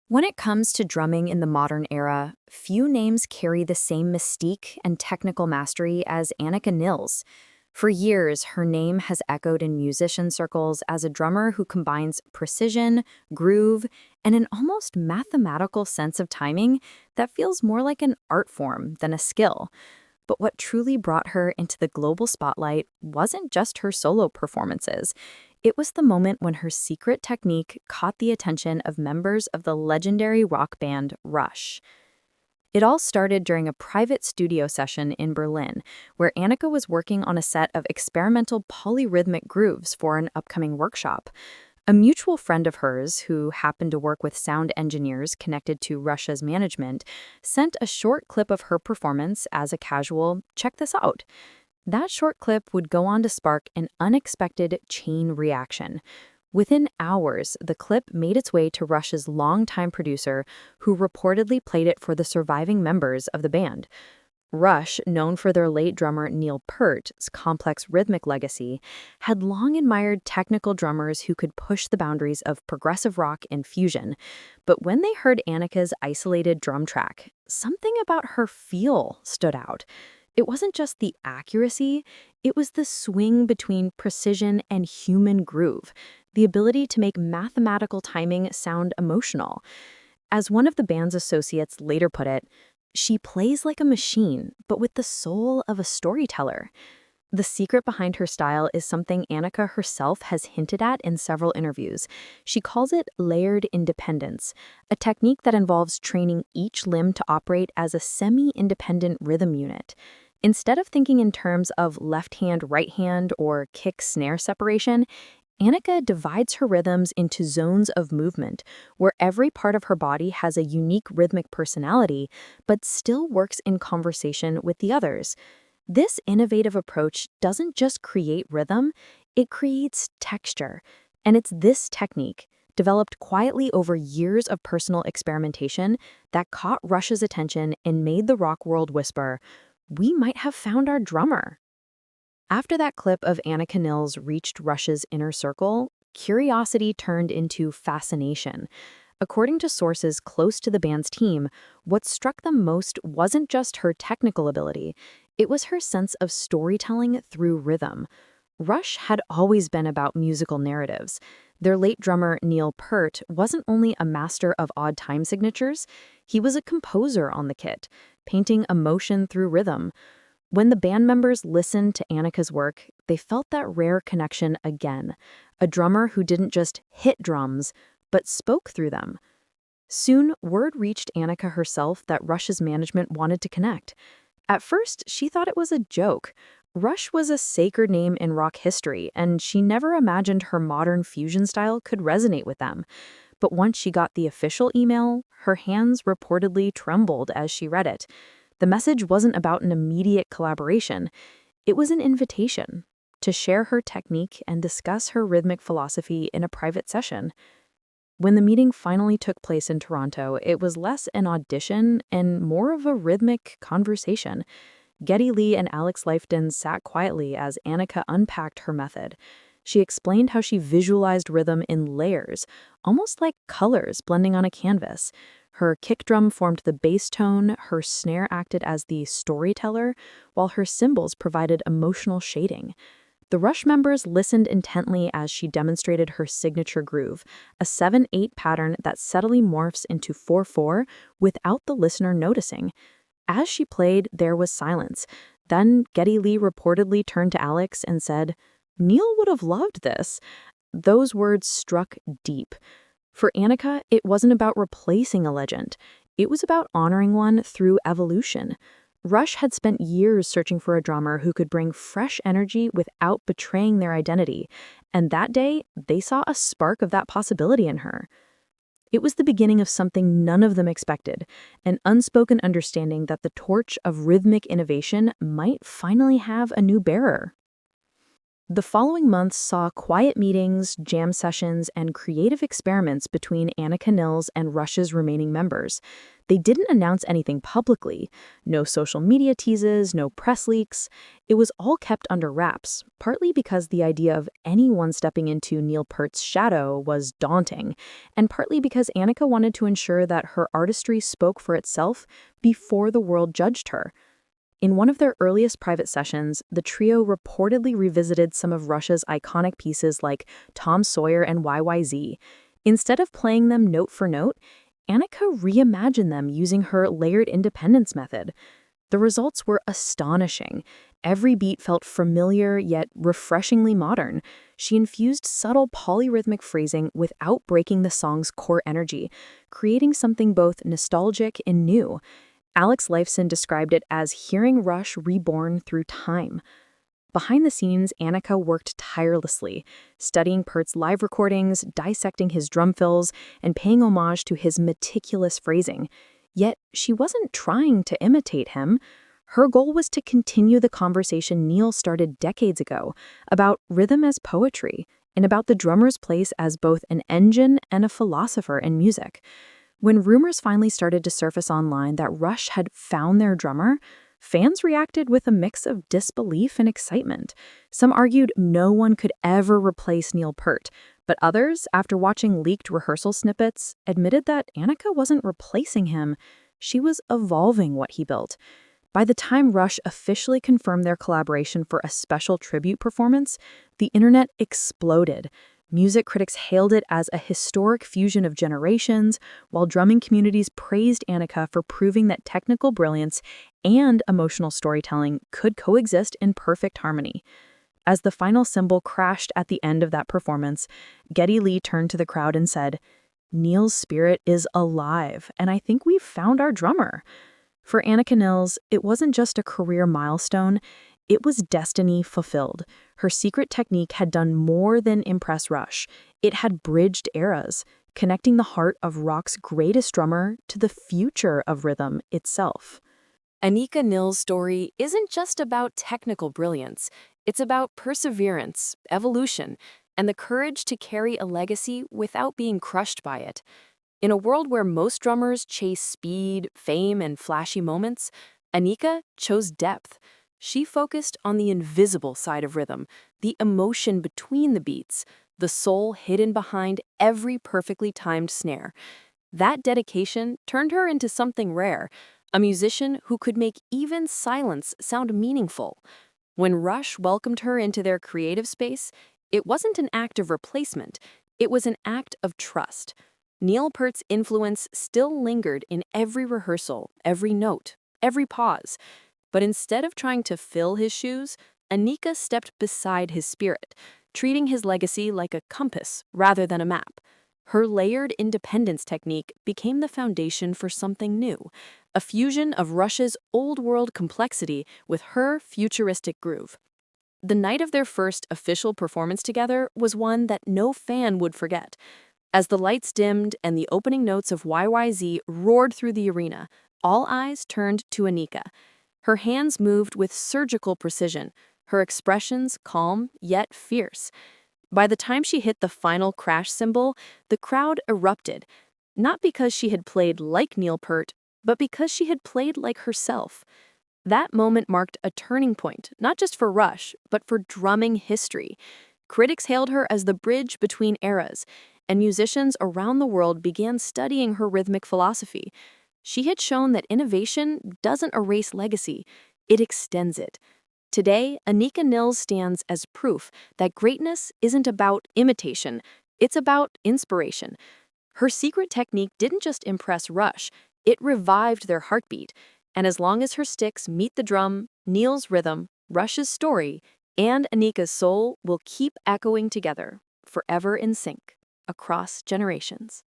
When it comes to drumming in the modern era, few names carry the same mystique and technical mastery as Anika Nilles. For years, her name has echoed in musician circles as a drummer who combines precision, groove, and an almost mathematical sense of timing that feels more like an art form than a skill. But what truly brought her into the global spotlight wasn't just her solo performances. It was the moment when her secret technique caught the attention of members of the legendary rock band Rush. It all started during a private studio session in Berlin, where Annika was working on a set of experimental polyrhythmic grooves for an upcoming workshop. A mutual friend of hers, who happened to work with sound engineers connected to Russia's management, sent a short clip of her performance as a casual, "Check this out." That short clip would go on to spark an unexpected chain reaction. Within hours, the clip made its way to Rush's longtime producer, who reportedly played it for the surviving members of the band. Rush, known for their late drummer Neil Peart's complex rhythmic legacy, had long admired technical drummers who could push the boundaries of progressive rock and fusion. But when they heard Annika's isolated drum track, something about her feel stood out. It wasn't just the accuracy, it was the swing between precision and human groove, the ability to make mathematical timing sound emotional. As one of the band's associates later put it, she plays like a machine, but with the soul of a storyteller. The secret behind her style is something Annika herself has hinted at in several interviews. She calls it layered independence, a technique that involves training each limb to operate as a semi-independent rhythm unit. Instead of thinking in terms of left hand, right hand, or kick snare separation, Annika divides her rhythms into zones of movement, where every part of her body has a unique rhythmic personality, but still works in conversation with the others. This innovative approach doesn't just create rhythm, it creates texture. And it's this technique, developed quietly over years of personal experimentation, that caught Rush's attention and made the rock world whisper, "We might have found our drummer." After that clip of Anika Nilles reached Rush's inner circle, curiosity turned into fascination. According to sources close to the band's team, what struck them most wasn't just her technical ability, it was her sense of storytelling through rhythm. Rush had always been about musical narratives. Their late drummer, Neil Peart, wasn't only a master of odd time signatures, he was a composer on the kit, painting emotion through rhythm. When the band members listened to Annika's work, they felt that rare connection again, a drummer who didn't just hit drums, but spoke through them. Soon, word reached Annika herself that Rush's management wanted to connect. At first, she thought it was a joke. Rush was a sacred name in rock history, and she never imagined her modern fusion style could resonate with them. But once she got the official email, her hands reportedly trembled as she read it. The message wasn't about an immediate collaboration. It was an invitation to share her technique and discuss her rhythmic philosophy in a private session. When the meeting finally took place in Toronto, it was less an audition and more of a rhythmic conversation. Geddy Lee and Alex Lifeton sat quietly as Annika unpacked her method. She explained how she visualized rhythm in layers, almost like colors blending on a canvas. Her kick drum formed the bass tone, her snare acted as the storyteller, while her cymbals provided emotional shading. The Rush members listened intently as she demonstrated her signature groove, a 7/8 pattern that subtly morphs into 4/4 without the listener noticing. As she played, there was silence. Then Geddy Lee reportedly turned to Alex and said, "Neil would have loved this." Those words struck deep. For Annika, it wasn't about replacing a legend. It was about honoring one through evolution. Rush had spent years searching for a drummer who could bring fresh energy without betraying their identity, and that day, they saw a spark of that possibility in her. It was the beginning of something none of them expected, an unspoken understanding that the torch of rhythmic innovation might finally have a new bearer. The following months saw quiet meetings, jam sessions, and creative experiments between Anika Nilles and Rush's remaining members. They didn't announce anything publicly. No social media teases, no press leaks. It was all kept under wraps, partly because the idea of anyone stepping into Neil Peart's shadow was daunting, and partly because Anika wanted to ensure that her artistry spoke for itself before the world judged her. In one of their earliest private sessions, the trio reportedly revisited some of Rush's iconic pieces like Tom Sawyer and YYZ. Instead of playing them note for note, Anika reimagined them using her layered independence method. The results were astonishing. Every beat felt familiar yet refreshingly modern. She infused subtle polyrhythmic phrasing without breaking the song's core energy, creating something both nostalgic and new. Alex Lifeson described it as hearing Rush reborn through time. Behind the scenes, Anika worked tirelessly, studying Peart's live recordings, dissecting his drum fills, and paying homage to his meticulous phrasing. Yet, she wasn't trying to imitate him. Her goal was to continue the conversation Neil started decades ago about rhythm as poetry and about the drummer's place as both an engine and a philosopher in music. When rumors finally started to surface online that Rush had found their drummer, fans reacted with a mix of disbelief and excitement. Some argued no one could ever replace Neil Peart, but others, after watching leaked rehearsal snippets, admitted that Anika wasn't replacing him, she was evolving what he built. By the time Rush officially confirmed their collaboration for a special tribute performance, the internet exploded. Music critics hailed it as a historic fusion of generations, while drumming communities praised Anika for proving that technical brilliance and emotional storytelling could coexist in perfect harmony. As the final cymbal crashed at the end of that performance, Geddy Lee turned to the crowd and said, "Neil's spirit is alive, and I think we've found our drummer." For Anika Nilles, it wasn't just a career milestone, it was destiny fulfilled. Her secret technique had done more than impress Rush. It had bridged eras, connecting the heart of rock's greatest drummer to the future of rhythm itself. Anika Nilles' story isn't just about technical brilliance. It's about perseverance, evolution, and the courage to carry a legacy without being crushed by it. In a world where most drummers chase speed, fame, and flashy moments, Anika chose depth. She focused on the invisible side of rhythm, the emotion between the beats, the soul hidden behind every perfectly timed snare. That dedication turned her into something rare, a musician who could make even silence sound meaningful. When Rush welcomed her into their creative space, it wasn't an act of replacement, it was an act of trust. Neil Peart's influence still lingered in every rehearsal, every note, every pause. But instead of trying to fill his shoes, Anika stepped beside his spirit, treating his legacy like a compass rather than a map. Her layered independence technique became the foundation for something new, a fusion of Rush's old-world complexity with her futuristic groove. The night of their first official performance together was one that no fan would forget. As the lights dimmed and the opening notes of YYZ roared through the arena, all eyes turned to Anika. Her hands moved with surgical precision, her expressions calm yet fierce. By the time she hit the final crash cymbal, the crowd erupted, not because she had played like Neil Peart, but because she had played like herself. That moment marked a turning point, not just for Rush, but for drumming history. Critics hailed her as the bridge between eras, and musicians around the world began studying her rhythmic philosophy. She had shown that innovation doesn't erase legacy, it extends it. Today, Anika Nilles stands as proof that greatness isn't about imitation, it's about inspiration. Her secret technique didn't just impress Rush, it revived their heartbeat. And as long as her sticks meet the drum, Neil's rhythm, Rush's story, and Anika's soul will keep echoing together, forever in sync, across generations.